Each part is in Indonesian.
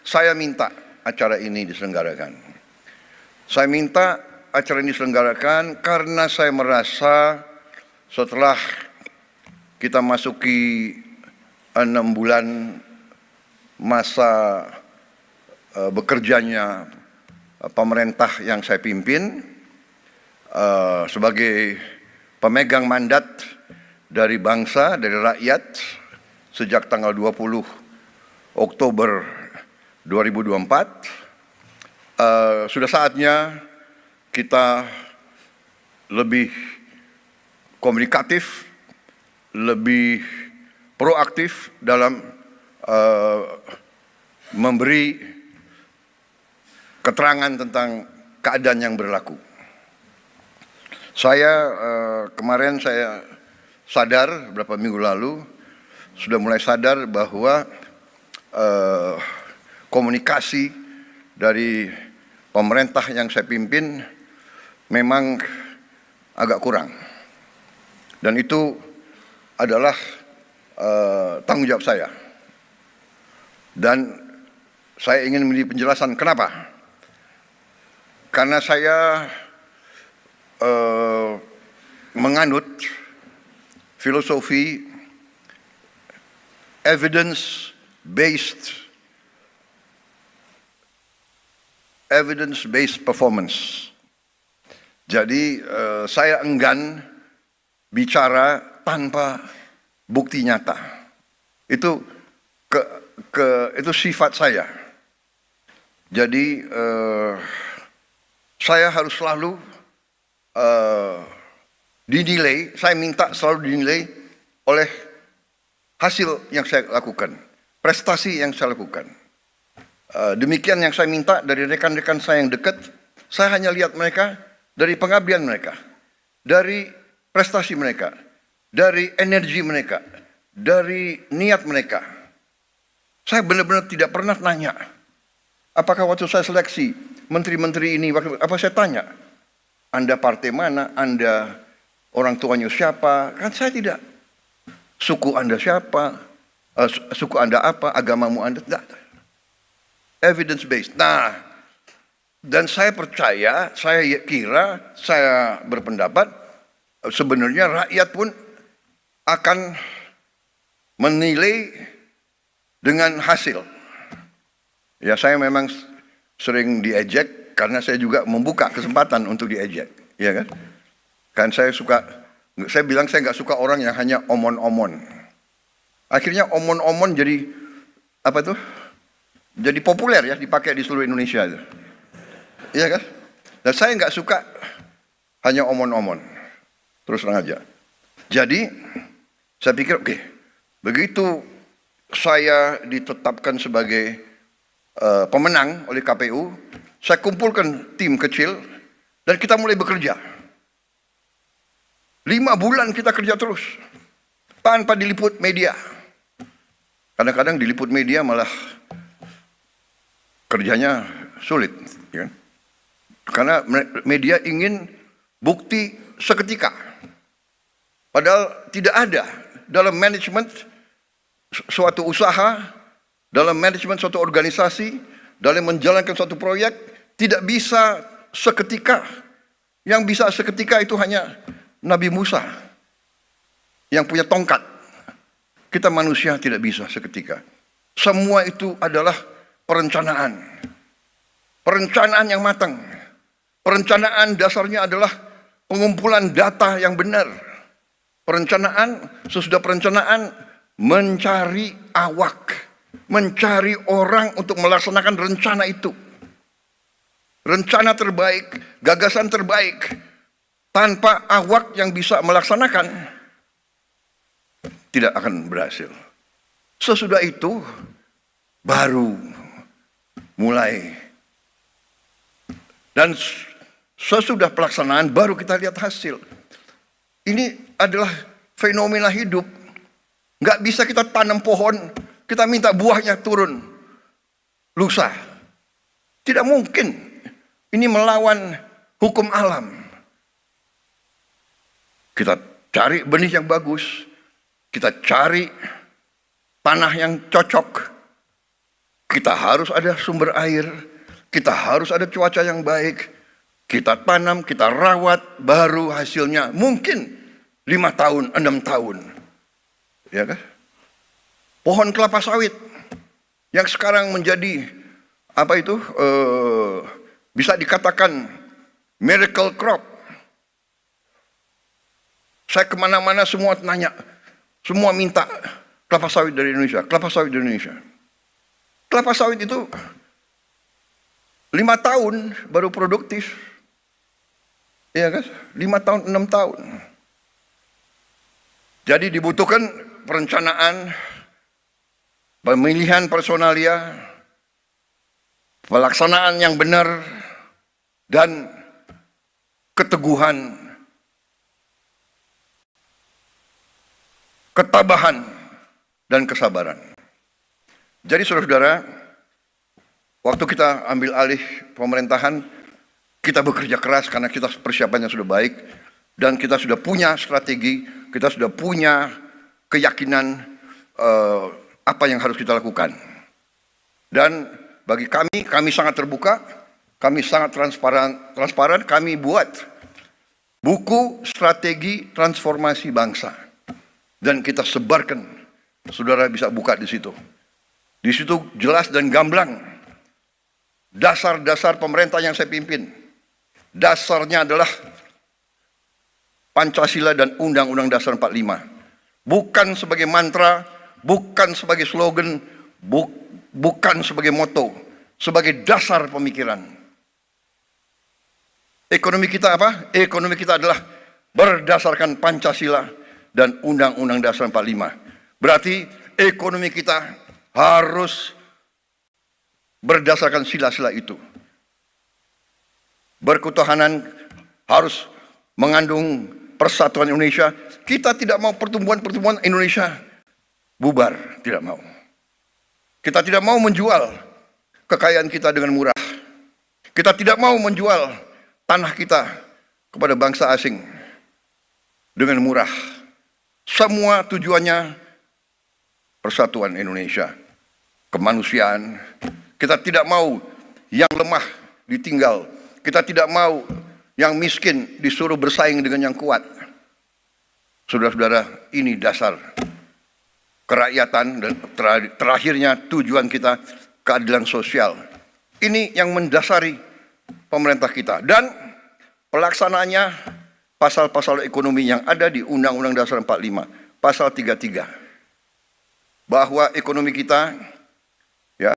saya minta acara ini diselenggarakan. Saya minta acara ini diselenggarakan karena saya merasa setelah kita masuki 6 bulan masa bekerjanya pemerintah yang saya pimpin sebagai pemegang mandat dari bangsa, dari rakyat sejak tanggal 20 Oktober 2024, sudah saatnya kita lebih komunikatif, lebih proaktif dalam memberi keterangan tentang keadaan yang berlaku. Kemarin saya sadar beberapa minggu lalu, sudah mulai sadar bahwa komunikasi dari pemerintah yang saya pimpin memang agak kurang. Dan itu adalah tanggung jawab saya. Dan saya ingin memberi penjelasan kenapa. Karena saya menganut filosofi evidence-based performance. Jadi saya enggan bicara tanpa bukti nyata. Itu itu sifat saya. Jadi saya harus selalu dinilai, saya minta selalu dinilai oleh hasil yang saya lakukan, prestasi yang saya lakukan. Demikian yang saya minta dari rekan-rekan saya yang dekat. Saya hanya lihat mereka dari pengabdian mereka, dari prestasi mereka, dari energi mereka, dari niat mereka. Saya benar-benar tidak pernah tanya, apakah waktu saya seleksi menteri-menteri ini, apa saya tanya, Anda partai mana, Anda orang tuanya siapa? Kan saya tidak. Suku Anda siapa? Suku Anda apa? Agamamu Anda? Tidak. Evidence based. Nah, dan saya percaya, saya kira, saya berpendapat sebenarnya rakyat pun akan menilai dengan hasil. Ya, saya memang sering diejek karena saya juga membuka kesempatan untuk diejek, ya kan? Kan saya bilang saya nggak suka orang yang hanya omon-omon. Akhirnya omon-omon jadi apa tuh? Jadi populer ya, dipakai di seluruh Indonesia itu. Iya kan? Dan saya nggak suka hanya omon-omon. Terus terang aja. Jadi saya pikir oke, begitu saya ditetapkan sebagai pemenang oleh KPU, saya kumpulkan tim kecil dan kita mulai bekerja. 5 bulan kita kerja terus tanpa diliput media. Kadang-kadang diliput media malah kerjanya sulit, ya kan? Karena media ingin bukti seketika. Padahal tidak ada dalam manajemen suatu usaha, dalam manajemen suatu organisasi, dalam menjalankan suatu proyek, tidak bisa seketika. Yang bisa seketika itu hanya Nabi Musa yang punya tongkat. Kita manusia tidak bisa seketika. Semua itu adalah perencanaan. Perencanaan yang matang. Perencanaan dasarnya adalah pengumpulan data yang benar. Perencanaan, sesudah perencanaan, mencari awak. Mencari orang untuk melaksanakan rencana itu. Rencana terbaik, gagasan terbaik. Tanpa awak yang bisa melaksanakan, tidak akan berhasil. Sesudah itu, baru mulai. Dan sesudah pelaksanaan baru kita lihat hasil. Ini adalah fenomena hidup. Nggak bisa kita tanam pohon, kita minta buahnya turun lusa. Tidak mungkin. Ini melawan hukum alam. Kita cari benih yang bagus, kita cari tanah yang cocok, kita harus ada sumber air, kita harus ada cuaca yang baik, kita tanam, kita rawat, baru hasilnya mungkin 5 tahun, 6 tahun. Ya kan? Pohon kelapa sawit yang sekarang menjadi bisa dikatakan miracle crop. Saya kemana-mana semua nanya, semua minta kelapa sawit dari Indonesia, kelapa sawit dari Indonesia. Kelapa sawit itu 5 tahun baru produktif. Iya kan? 5 tahun, 6 tahun. Jadi dibutuhkan perencanaan, pemilihan personalia, pelaksanaan yang benar, dan keteguhan, ketabahan, dan kesabaran. Jadi saudara-saudara, waktu kita ambil alih pemerintahan, kita bekerja keras karena kita persiapannya sudah baik, dan kita sudah punya strategi, kita sudah punya keyakinan apa yang harus kita lakukan. Dan bagi kami sangat terbuka, kami sangat transparan, kami buat buku strategi transformasi bangsa. Dan kita sebarkan, saudara bisa buka di situ. Di situ jelas dan gamblang dasar-dasar pemerintah yang saya pimpin. Dasarnya adalah Pancasila dan Undang-Undang Dasar 45. Bukan sebagai mantra, bukan sebagai slogan, bukan sebagai moto, sebagai dasar pemikiran. Ekonomi kita apa? Ekonomi kita adalah berdasarkan Pancasila dan Undang-Undang Dasar 45. Berarti ekonomi kita harus berdasarkan sila-sila itu. Berketuhanan harus mengandung persatuan Indonesia. Kita tidak mau pertumbuhan Indonesia bubar, tidak mau. Kita tidak mau menjual kekayaan kita dengan murah. Kita tidak mau menjual tanah kita kepada bangsa asing dengan murah. Semua tujuannya persatuan Indonesia, kemanusiaan. Kita tidak mau yang lemah ditinggal. Kita tidak mau yang miskin disuruh bersaing dengan yang kuat. Saudara-saudara, ini dasar kerakyatan dan terakhirnya tujuan kita keadilan sosial. Ini yang mendasari pemerintah kita. Dan pelaksanaannya pasal-pasal ekonomi yang ada di Undang-Undang Dasar 45, pasal 33. Bahwa ekonomi kita ya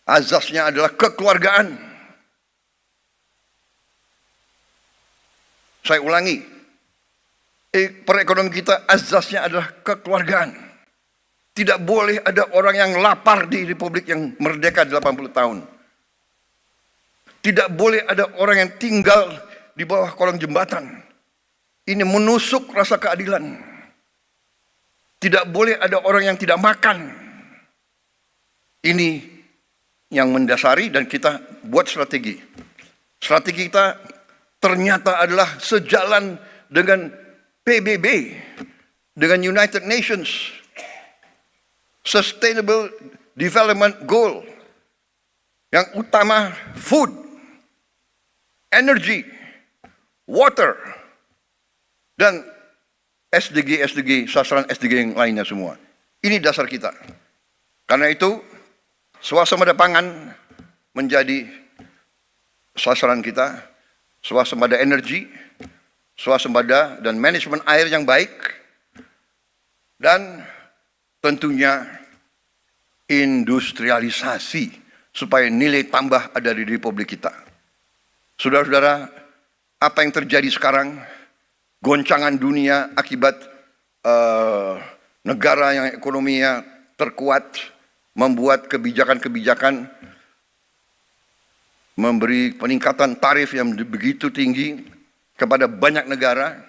azasnya adalah kekeluargaan. Saya ulangi, perekonomian kita azasnya adalah kekeluargaan. Tidak boleh ada orang yang lapar di Republik yang merdeka 80 tahun. Tidak boleh ada orang yang tinggal di bawah kolong jembatan. Ini menusuk rasa keadilan. Tidak boleh ada orang yang tidak makan. Ini yang mendasari dan kita buat strategi. Strategi kita ternyata adalah sejalan dengan PBB, dengan United Nations Sustainable Development Goal. Yang utama food, energy, water, dan SDG, sasaran SDG yang lainnya semua. Ini dasar kita. Karena itu, swasembada pangan menjadi sasaran kita, swasembada energi, swasembada dan manajemen air yang baik, dan tentunya industrialisasi supaya nilai tambah ada di Republik kita. Saudara-saudara, apa yang terjadi sekarang, goncangan dunia akibat negara yang ekonominya terkuat, membuat kebijakan-kebijakan, memberi peningkatan tarif yang begitu tinggi kepada banyak negara.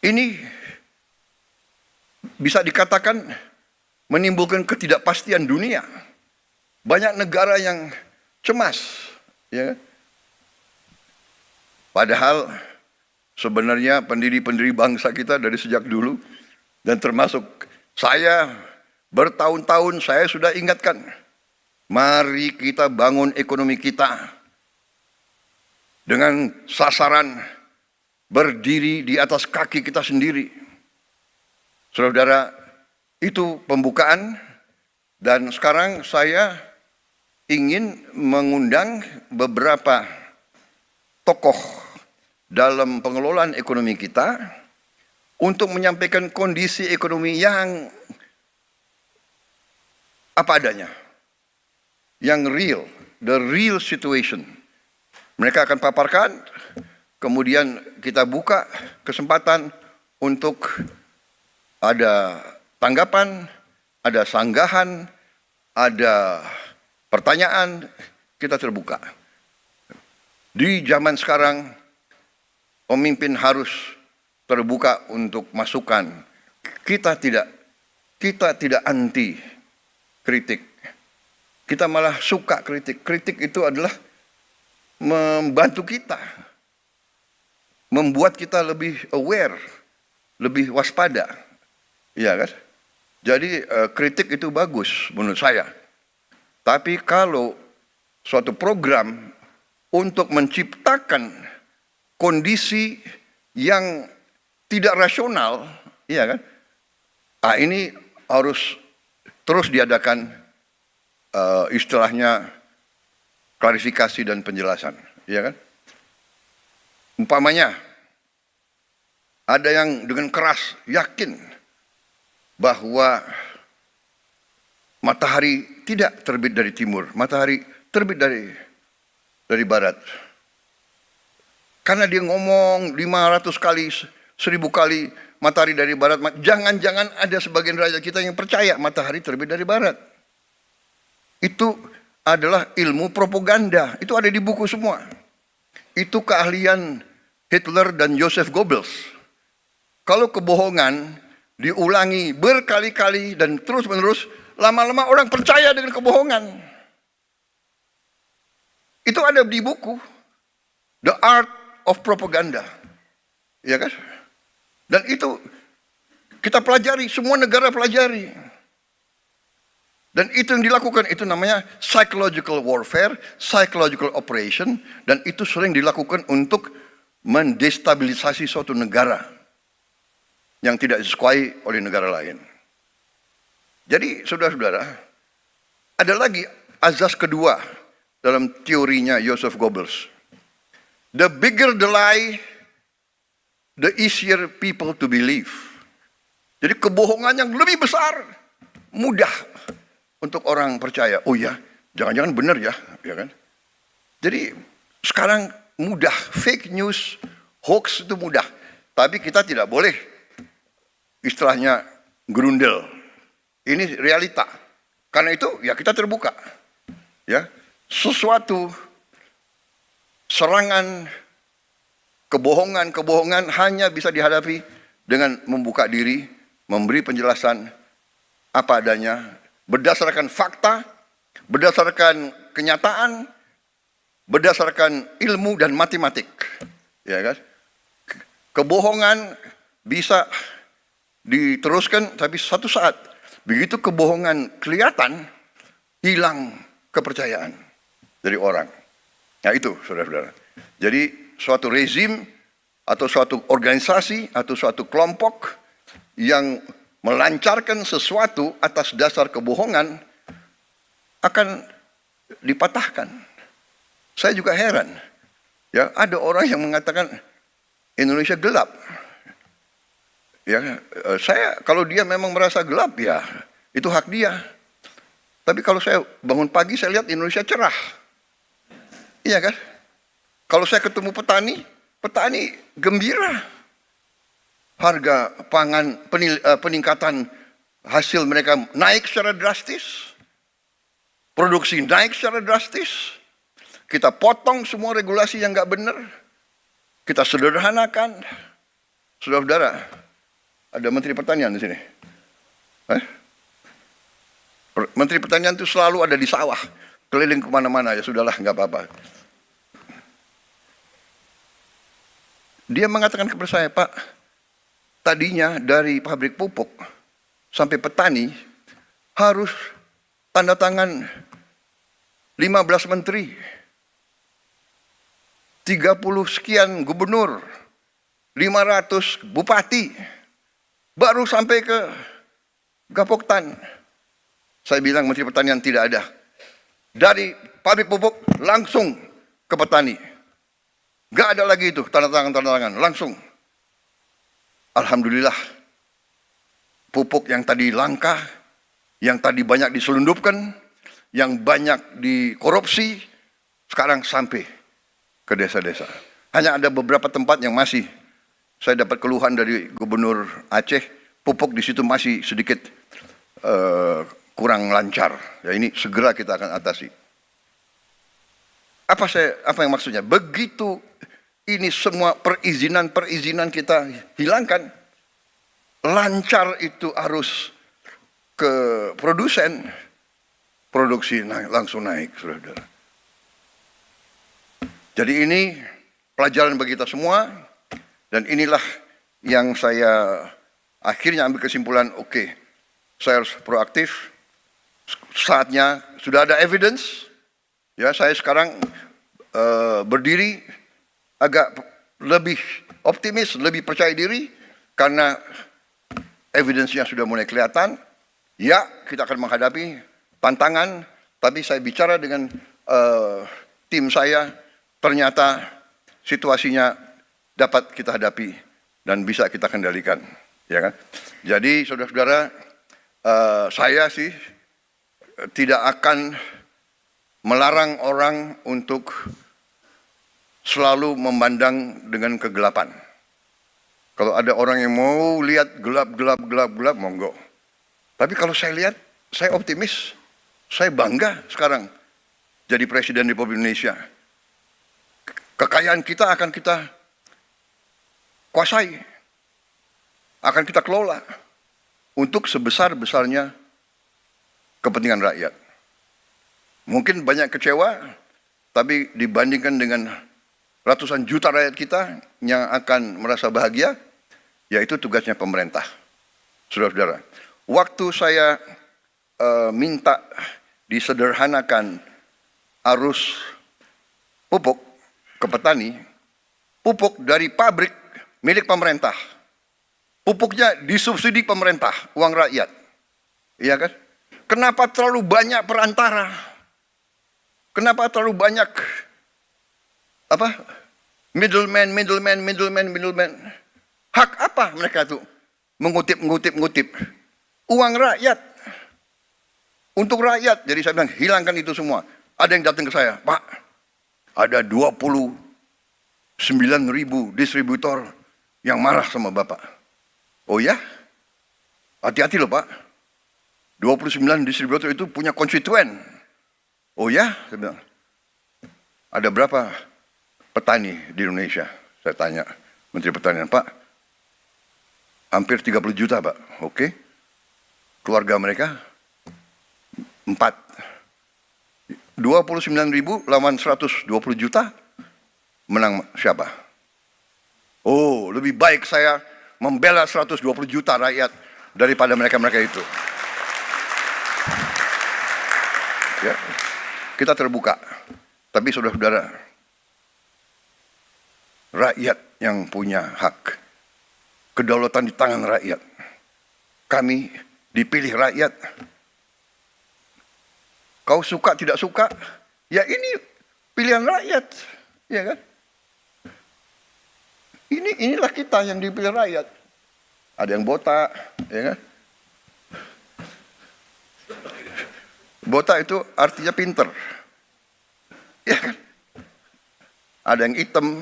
Ini bisa dikatakan menimbulkan ketidakpastian dunia. Banyak negara yang cemas, ya. Padahal sebenarnya pendiri-pendiri bangsa kita dari sejak dulu, dan termasuk saya Bertahun-tahun saya sudah ingatkan, mari kita bangun ekonomi kita dengan sasaran berdiri di atas kaki kita sendiri. Saudara-saudara, itu pembukaan, dan sekarang saya ingin mengundang beberapa tokoh dalam pengelolaan ekonomi kita untuk menyampaikan kondisi ekonomi yang apa adanya, yang real, the real situation. Mereka akan paparkan, kemudian kita buka kesempatan untuk ada tanggapan, ada sanggahan, ada pertanyaan, kita terbuka. Di zaman sekarang, pemimpin harus terbuka untuk masukan. Kita tidak anti kritik. Kita malah suka kritik. Kritik itu adalah membantu kita, membuat kita lebih aware, lebih waspada. Iya kan? Jadi kritik itu bagus menurut saya. Tapi kalau suatu program untuk menciptakan kondisi yang tidak rasional, iya kan? Nah, ini harus terus diadakan istilahnya klarifikasi dan penjelasan, iya kan? Umpamanya ada yang dengan keras yakin bahwa matahari tidak terbit dari timur, matahari terbit dari barat. Karena dia ngomong 500 kali, 1000 kali matahari dari barat, jangan-jangan ada sebagian rakyat kita yang percaya matahari terbit dari barat. Itu adalah ilmu propaganda, itu ada di buku semua. Itu keahlian Hitler dan Joseph Goebbels. Kalau kebohongan diulangi berkali-kali dan terus-menerus, lama-lama orang percaya dengan kebohongan. Itu ada di buku The Art of Propaganda, ya kan? Dan itu kita pelajari, semua negara pelajari. Dan itu yang dilakukan, itu namanya psychological warfare, psychological operation, dan itu sering dilakukan untuk mendestabilisasi suatu negara yang tidak disukai oleh negara lain. Jadi saudara-saudara, ada lagi azas kedua dalam teorinya Joseph Goebbels. The bigger the lie, the easier people to believe. Jadi kebohongan yang lebih besar, mudah untuk orang percaya. Oh ya, jangan-jangan benar ya, ya kan? Jadi sekarang mudah, fake news, hoax itu mudah. Tapi kita tidak boleh istilahnya gerundel. Ini realita. Karena itu ya kita terbuka. Ya, sesuatu serangan kebohongan hanya bisa dihadapi dengan membuka diri, memberi penjelasan apa adanya, berdasarkan fakta, berdasarkan kenyataan, berdasarkan ilmu dan matematik. Ya kan? Kebohongan bisa diteruskan, tapi satu saat begitu kebohongan kelihatan, hilang kepercayaan dari orang. Nah itu saudara-saudara. Jadi suatu rezim atau suatu organisasi atau suatu kelompok yang melancarkan sesuatu atas dasar kebohongan akan dipatahkan. Saya juga heran. Ya, ada orang yang mengatakan Indonesia gelap. Ya, saya kalau dia memang merasa gelap ya itu hak dia. Tapi kalau saya bangun pagi saya lihat Indonesia cerah. Iya kan? Kalau saya ketemu petani gembira. Harga pangan, peningkatan hasil mereka naik secara drastis. Produksi naik secara drastis. Kita potong semua regulasi yang nggak benar. Kita sederhanakan. Saudara-saudara, ada Menteri Pertanian di sini. Menteri Pertanian itu selalu ada di sawah. Keliling kemana-mana, ya sudahlah, nggak apa-apa. Dia mengatakan kepada saya, Pak, tadinya dari pabrik pupuk sampai petani harus tanda tangan 15 menteri, 30 sekian gubernur, 500 bupati, baru sampai ke Gapoktan. Saya bilang Menteri Pertanian tidak ada. Dari pabrik pupuk langsung ke petani. Gak ada lagi itu tanda tangan, langsung. Alhamdulillah, pupuk yang tadi langka, yang tadi banyak diselundupkan, yang banyak dikorupsi, sekarang sampai ke desa-desa. Hanya ada beberapa tempat yang masih, saya dapat keluhan dari Gubernur Aceh, pupuk di situ masih sedikit kurang lancar. Ya, ini segera kita akan atasi. Apa yang maksudnya? Begitu ini semua perizinan kita hilangkan, lancar itu harus ke produsen, produksi langsung naik, saudara. Jadi ini pelajaran bagi kita semua, dan inilah yang saya akhirnya ambil kesimpulan, oke, saya harus proaktif, saatnya sudah ada evidence, ya saya sekarang berdiri agak lebih optimis, lebih percaya diri, karena evidence-nya sudah mulai kelihatan. Ya, kita akan menghadapi tantangan, tapi saya bicara dengan tim saya, ternyata situasinya dapat kita hadapi dan bisa kita kendalikan, ya kan? Jadi saudara-saudara, saya sih tidak akan melarang orang untuk selalu memandang dengan kegelapan. Kalau ada orang yang mau lihat gelap, monggo. Tapi kalau saya lihat, saya optimis, saya bangga sekarang jadi Presiden Republik Indonesia. Kekayaan kita akan kita kuasai, akan kita kelola untuk sebesar-besarnya kepentingan rakyat. Mungkin banyak kecewa, tapi dibandingkan dengan ratusan juta rakyat kita yang akan merasa bahagia, yaitu tugasnya pemerintah. Saudara-saudara, waktu saya minta disederhanakan arus pupuk ke petani, pupuk dari pabrik milik pemerintah, pupuknya disubsidi pemerintah, uang rakyat, iya kan? Kenapa terlalu banyak perantara? Kenapa terlalu banyak middleman? Hak apa mereka tuh mengutip uang rakyat untuk rakyat? Jadi saya bilang hilangkan itu semua. Ada yang datang ke saya, Pak, ada 29.000 distributor yang marah sama Bapak. Oh ya? Hati-hati loh Pak. 29 distributor itu punya konstituen. Oh ya? Saya bilang. Ada berapa petani di Indonesia? Saya tanya Menteri Pertanian, Pak, hampir 30 juta Pak. Oke. Keluarga mereka 4. 29.000 lawan 120 juta, menang siapa? Oh, lebih baik saya membela 120 juta rakyat daripada mereka-mereka itu. Ya, kita terbuka. Tapi saudara-saudara, rakyat yang punya hak, kedaulatan di tangan rakyat. Kami dipilih rakyat. Kau suka tidak suka, ya ini pilihan rakyat, ya kan? Inilah kita yang dipilih rakyat. Ada yang botak, ya kan? Botak itu artinya pinter, ya kan? Ada yang hitam,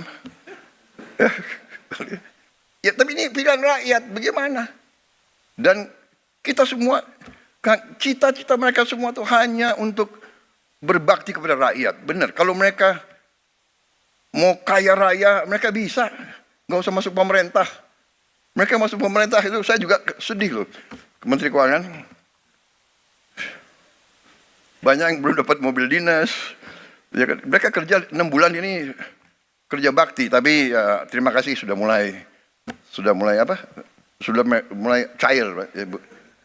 ya tapi ini pilihan rakyat, bagaimana? Dan kita semua, cita-cita mereka semua itu hanya untuk berbakti kepada rakyat. Benar, kalau mereka mau kaya raya, mereka bisa. Nggak usah masuk pemerintah. Mereka masuk pemerintah itu, saya juga sedih loh. Menteri Keuangan, banyak yang belum dapat mobil dinas. Ya, mereka kerja 6 bulan ini, kerja bakti. Tapi ya, terima kasih sudah mulai apa? Sudah mulai cair, ya, Bu.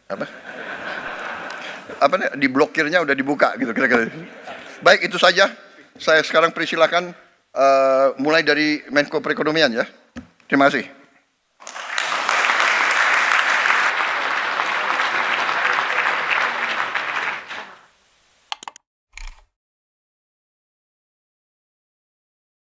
Apa? diblokirnya udah dibuka gitu kira-kira. Baik, itu saja. Saya sekarang persilakan mulai dari Menko Perekonomian ya. Terima kasih.